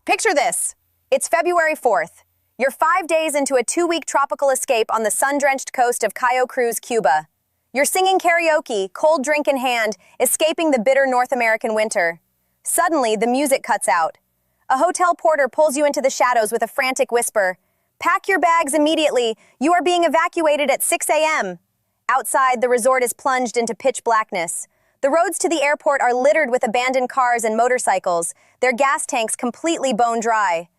Picture this. It's February 4th. You're 5 days into a 2-week tropical escape on the sun-drenched coast of Cayo Cruz, Cuba. You're singing karaoke, cold drink in hand, escaping the bitter North American winter. Suddenly, the music cuts out. A hotel porter pulls you into the shadows with a frantic whisper. Pack your bags immediately. You are being evacuated at 6 a.m. Outside, the resort is plunged into pitch blackness. The roads to the airport are littered with abandoned cars and motorcycles, their gas tanks completely bone dry.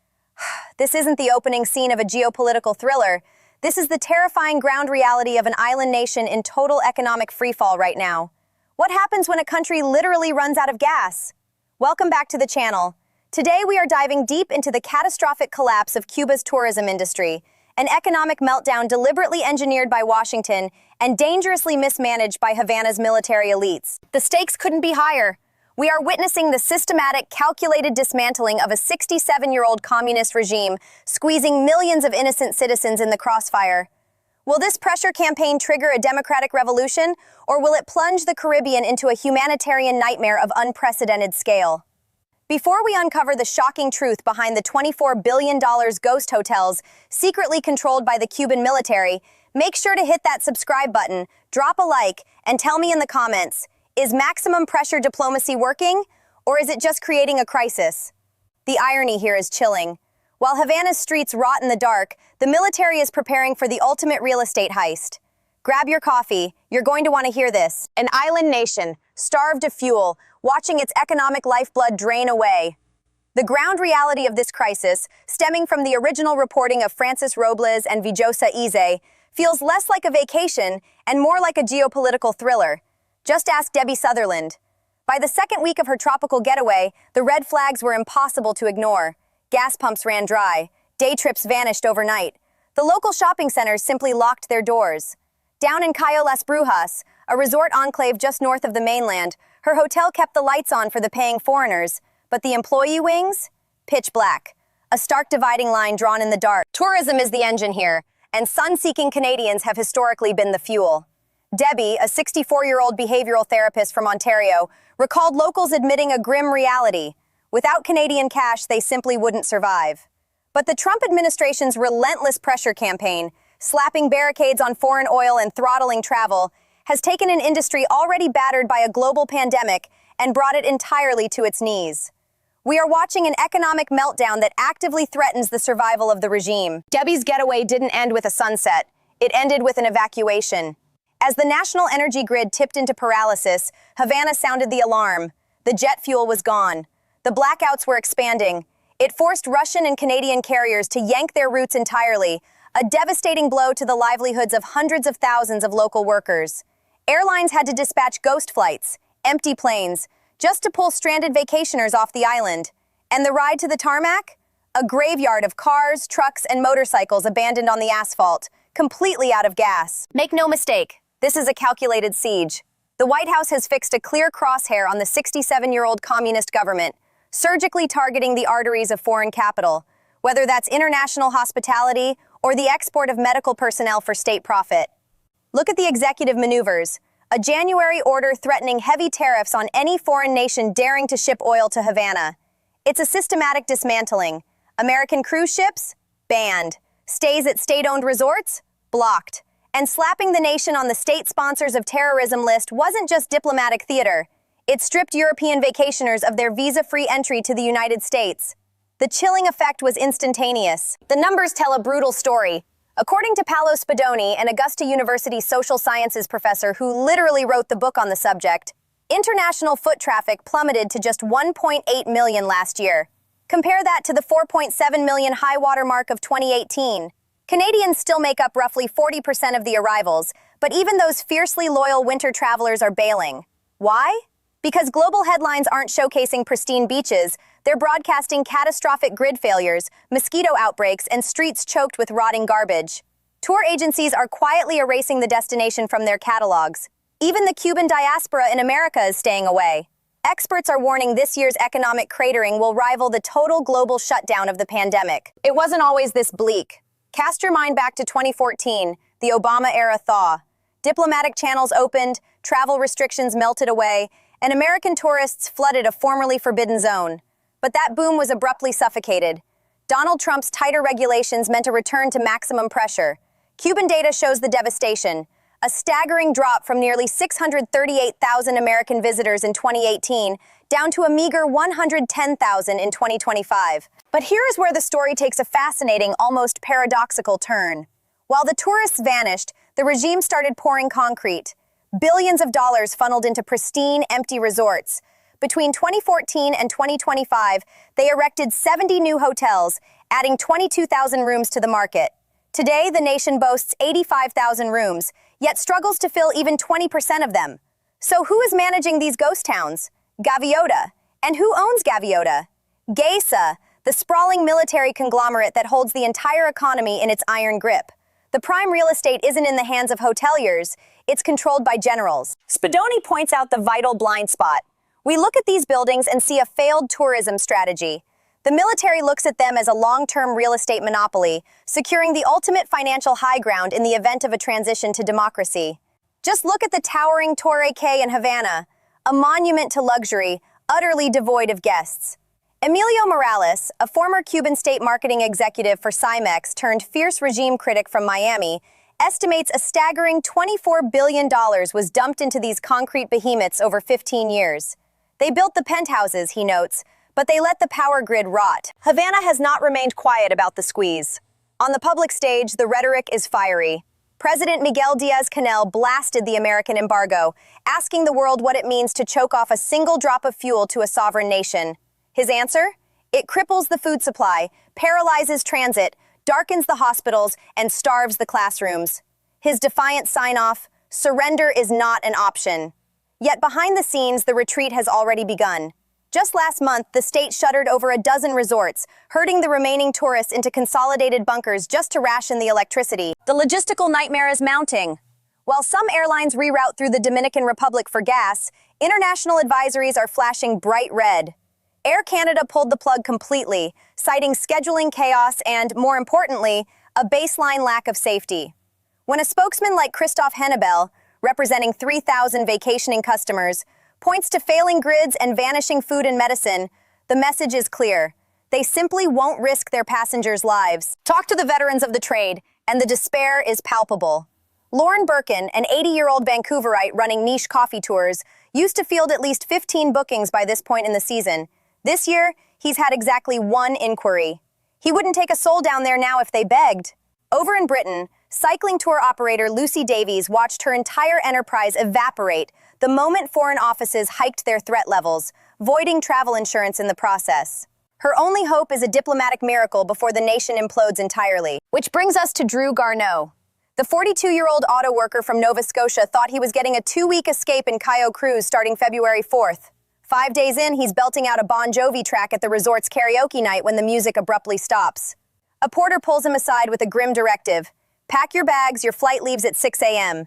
This isn't the opening scene of a geopolitical thriller. This is the terrifying ground reality of an island nation in total economic freefall right now. What happens when a country literally runs out of gas? Welcome back to the channel. Today we are diving deep into the catastrophic collapse of Cuba's tourism industry, an economic meltdown deliberately engineered by Washington and dangerously mismanaged by Havana's military elites. The stakes couldn't be higher. We are witnessing the systematic, calculated dismantling of a 67-year-old communist regime, squeezing millions of innocent citizens in the crossfire. Will this pressure campaign trigger a democratic revolution, or will it plunge the Caribbean into a humanitarian nightmare of unprecedented scale? Before we uncover the shocking truth behind the $24 billion ghost hotels secretly controlled by the Cuban military, make sure to hit that subscribe button, drop a like, and tell me in the comments, is maximum pressure diplomacy working, or is it just creating a crisis? The irony here is chilling. While Havana's streets rot in the dark, the military is preparing for the ultimate real estate heist. Grab your coffee, you're going to want to hear this. An island nation, starved of fuel, watching its economic lifeblood drain away. The ground reality of this crisis, stemming from the original reporting of Francis Robles and Villosa Ize, feels less like a vacation and more like a geopolitical thriller. Just ask Debbie Sutherland. By the second week of her tropical getaway, the red flags were impossible to ignore. Gas pumps ran dry. Day trips vanished overnight. The local shopping centers simply locked their doors. Down in Cayo Las Brujas, a resort enclave just north of the mainland, her hotel kept the lights on for the paying foreigners, but the employee wings? Pitch black. A stark dividing line drawn in the dark. Tourism is the engine here, and sun-seeking Canadians have historically been the fuel. Debbie, a 64-year-old behavioral therapist from Ontario, recalled locals admitting a grim reality. Without Canadian cash, they simply wouldn't survive. But the Trump administration's relentless pressure campaign, slapping barricades on foreign oil and throttling travel, has taken an industry already battered by a global pandemic and brought it entirely to its knees. We are watching an economic meltdown that actively threatens the survival of the regime. Debbie's getaway didn't end with a sunset. It ended with an evacuation. As the national energy grid tipped into paralysis, Havana sounded the alarm. The jet fuel was gone. The blackouts were expanding. It forced Russian and Canadian carriers to yank their routes entirely, a devastating blow to the livelihoods of hundreds of thousands of local workers. Airlines had to dispatch ghost flights, empty planes, just to pull stranded vacationers off the island. And the ride to the tarmac? A graveyard of cars, trucks, and motorcycles abandoned on the asphalt, completely out of gas. Make no mistake, this is a calculated siege. The White House has fixed a clear crosshair on the 67-year-old communist government, surgically targeting the arteries of foreign capital, whether that's international hospitality or the export of medical personnel for state profit. Look at the executive maneuvers. A January order threatening heavy tariffs on any foreign nation daring to ship oil to Havana. It's a systematic dismantling. American cruise ships? Banned. Stays at state-owned resorts? Blocked. And slapping the nation on the state sponsors of terrorism list wasn't just diplomatic theater. It stripped European vacationers of their visa-free entry to the United States. The chilling effect was instantaneous. The numbers tell a brutal story. According to Paolo Spadoni, an Augusta University social sciences professor who literally wrote the book on the subject, international foot traffic plummeted to just 1.8 million last year. Compare that to the 4.7 million high water mark of 2018. Canadians still make up roughly 40% of the arrivals, but even those fiercely loyal winter travelers are bailing. Why? Because global headlines aren't showcasing pristine beaches, they're broadcasting catastrophic grid failures, mosquito outbreaks, and streets choked with rotting garbage. Tour agencies are quietly erasing the destination from their catalogs. Even the Cuban diaspora in America is staying away. Experts are warning this year's economic cratering will rival the total global shutdown of the pandemic. It wasn't always this bleak. Cast your mind back to 2014, the Obama-era thaw. Diplomatic channels opened, travel restrictions melted away, and American tourists flooded a formerly forbidden zone. But that boom was abruptly suffocated. Donald Trump's tighter regulations meant a return to maximum pressure. Cuban data shows the devastation. A staggering drop from nearly 638,000 American visitors in 2018 down to a meager 110,000 in 2025. But here is where the story takes a fascinating, almost paradoxical turn. While the tourists vanished, the regime started pouring concrete. Billions of dollars funneled into pristine, empty resorts. Between 2014 and 2025, they erected 70 new hotels, adding 22,000 rooms to the market. Today, the nation boasts 85,000 rooms, yet struggles to fill even 20% of them. So who is managing these ghost towns? Gaviota. And who owns Gaviota? GAESA, the sprawling military conglomerate that holds the entire economy in its iron grip. The prime real estate isn't in the hands of hoteliers, it's controlled by generals. Spadoni points out the vital blind spot. We look at these buildings and see a failed tourism strategy. The military looks at them as a long-term real estate monopoly, securing the ultimate financial high ground in the event of a transition to democracy. Just look at the towering Torre K in Havana, a monument to luxury, utterly devoid of guests. Emilio Morales, a former Cuban state marketing executive for Cymex turned fierce regime critic from Miami, estimates a staggering $24 billion was dumped into these concrete behemoths over 15 years. They built the penthouses, he notes, but they let the power grid rot. Havana has not remained quiet about the squeeze. On the public stage, the rhetoric is fiery. President Miguel Diaz-Canel blasted the American embargo, asking the world what it means to choke off a single drop of fuel to a sovereign nation. His answer? It cripples the food supply, paralyzes transit, darkens the hospitals, and starves the classrooms. His defiant sign-off, surrender is not an option. Yet behind the scenes, the retreat has already begun. Just last month, the state shuttered over a dozen resorts, herding the remaining tourists into consolidated bunkers just to ration the electricity. The logistical nightmare is mounting. While some airlines reroute through the Dominican Republic for gas, international advisories are flashing bright red. Air Canada pulled the plug completely, citing scheduling chaos and, more importantly, a baseline lack of safety. When a spokesman like Christophe Hennebel, representing 3,000 vacationing customers, points to failing grids and vanishing food and medicine, the message is clear. They simply won't risk their passengers' lives. Talk to the veterans of the trade, and the despair is palpable. Lauren Birkin, an 80-year-old Vancouverite running niche coffee tours, used to field at least 15 bookings by this point in the season. This year, he's had exactly one inquiry. He wouldn't take a soul down there now if they begged. Over in Britain, cycling tour operator Lucy Davies watched her entire enterprise evaporate the moment foreign offices hiked their threat levels, voiding travel insurance in the process. Her only hope is a diplomatic miracle before the nation implodes entirely. Which brings us to Drew Garneau. The 42-year-old auto worker from Nova Scotia thought he was getting a 2-week escape in Cayo Cruz starting February 4th. 5 days in, he's belting out a Bon Jovi track at the resort's karaoke night when the music abruptly stops. A porter pulls him aside with a grim directive. Pack your bags, your flight leaves at 6 a.m.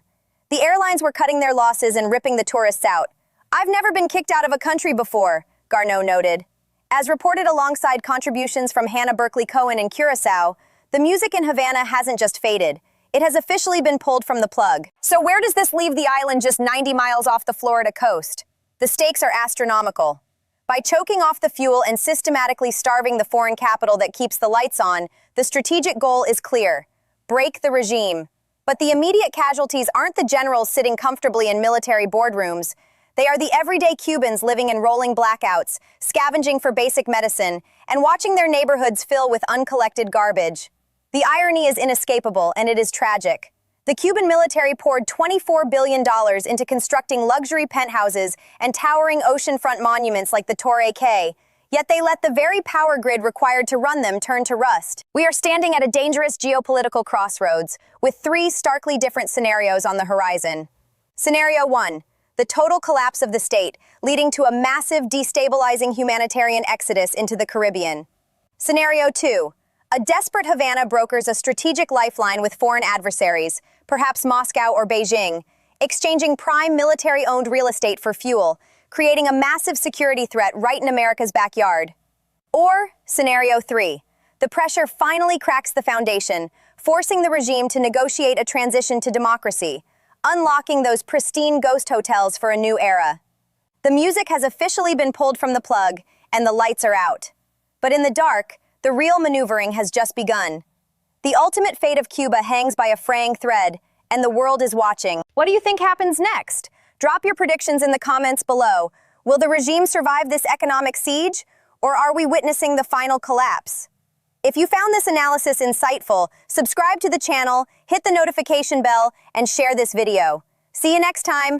The airlines were cutting their losses and ripping the tourists out. I've never been kicked out of a country before, Garneau noted. As reported alongside contributions from Hannah Berkeley Cohen in Curacao, the music in Havana hasn't just faded. It has officially been pulled from the plug. So where does this leave the island just 90 miles off the Florida coast? The stakes are astronomical. By choking off the fuel and systematically starving the foreign capital that keeps the lights on, the strategic goal is clear: break the regime. But the immediate casualties aren't the generals sitting comfortably in military boardrooms. They are the everyday Cubans living in rolling blackouts, scavenging for basic medicine, and watching their neighborhoods fill with uncollected garbage. The irony is inescapable, and it is tragic. The Cuban military poured $24 billion into constructing luxury penthouses and towering oceanfront monuments like the Torre K, yet they let the very power grid required to run them turn to rust. We are standing at a dangerous geopolitical crossroads, with 3 starkly different scenarios on the horizon. Scenario 1, the total collapse of the state, leading to a massive destabilizing humanitarian exodus into the Caribbean. Scenario 2, a desperate Havana brokers a strategic lifeline with foreign adversaries, perhaps Moscow or Beijing, exchanging prime military-owned real estate for fuel, creating a massive security threat right in America's backyard. Or Scenario 3, the pressure finally cracks the foundation, forcing the regime to negotiate a transition to democracy, unlocking those pristine ghost hotels for a new era. The music has officially been pulled from the plug, and the lights are out. But in the dark, the real maneuvering has just begun. The ultimate fate of Cuba hangs by a fraying thread, and the world is watching. What do you think happens next? Drop your predictions in the comments below. Will the regime survive this economic siege, or are we witnessing the final collapse? If you found this analysis insightful, subscribe to the channel, hit the notification bell, and share this video. See you next time.